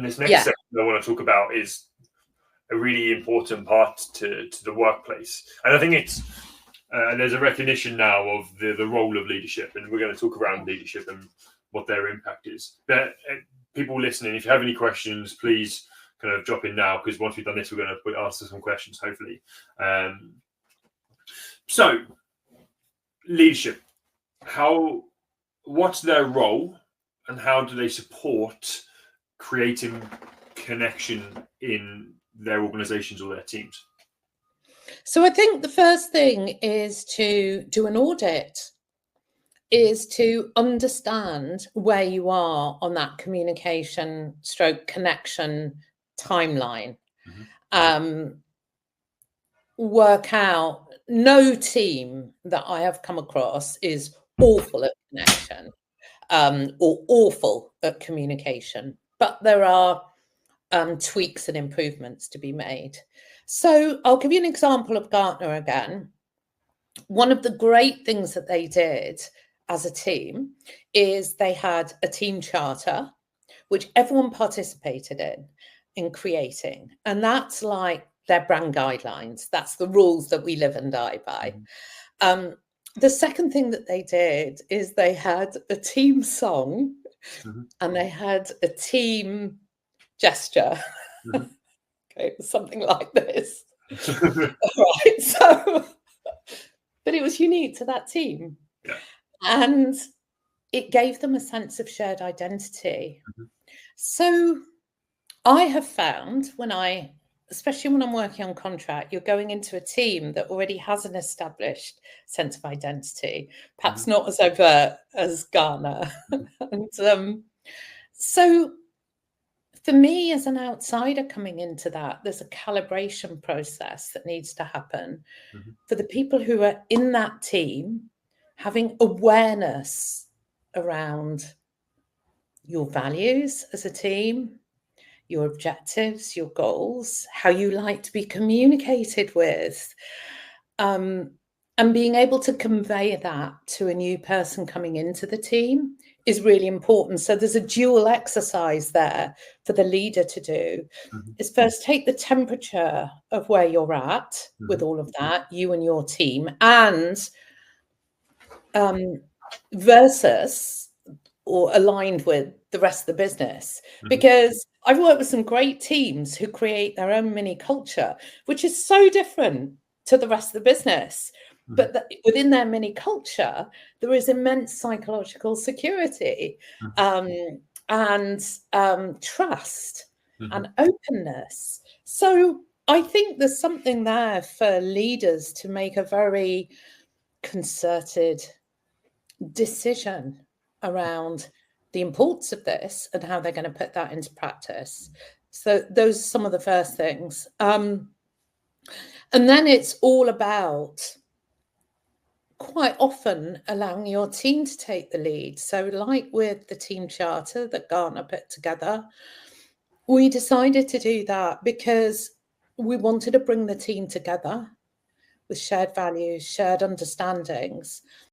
this next section I want to talk about is a really important part to the workplace. And I think it's there's a recognition now of the role of leadership, and we're going to talk around leadership and what their impact is. But people listening, if you have any questions, please kind of drop in now, because once we've done this, we're going to answer some questions, hopefully. So, leadership, what's their role, and how do they support creating connection in their organizations or their teams? So I think the first thing is to do an audit, is to understand where you are on that communication / connection timeline. Work out, no team that I have come across is awful at connection or awful at communication, but there are tweaks and improvements to be made. So I'll give you an example of Gartner again. One of the great things that they did as a team is they had a team charter, which everyone participated in creating. And that's like their brand guidelines. That's the rules that we live and die by. The second thing that they did is they had a team song and they had a team gesture. Okay, it was something like this. Right, so, but it was unique to that team. And it gave them a sense of shared identity. So I have found especially when I'm working on contract, you're going into a team that already has an established sense of identity, perhaps not as overt as Gartner. And so for me, as an outsider coming into that, there's a calibration process that needs to happen for the people who are in that team, having awareness around your values as a team, your objectives, your goals, how you like to be communicated with, and being able to convey that to a new person coming into the team is really important. So there's a dual exercise there for the leader to do. Is first take the temperature of where you're at with all of that, you and your team, and versus or aligned with the rest of the business. Because I've worked with some great teams who create their own mini culture, which is so different to the rest of the business. But within their mini culture, there is immense psychological security and trust and openness. So I think there's something there for leaders to make a very concerted decision around the importance of this and how they're going to put that into practice. So those are some of the first things. And then it's all about quite often allowing your team to take the lead. So like with the team charter that Gartner put together, we decided to do that because we wanted to bring the team together with shared values, shared understandings,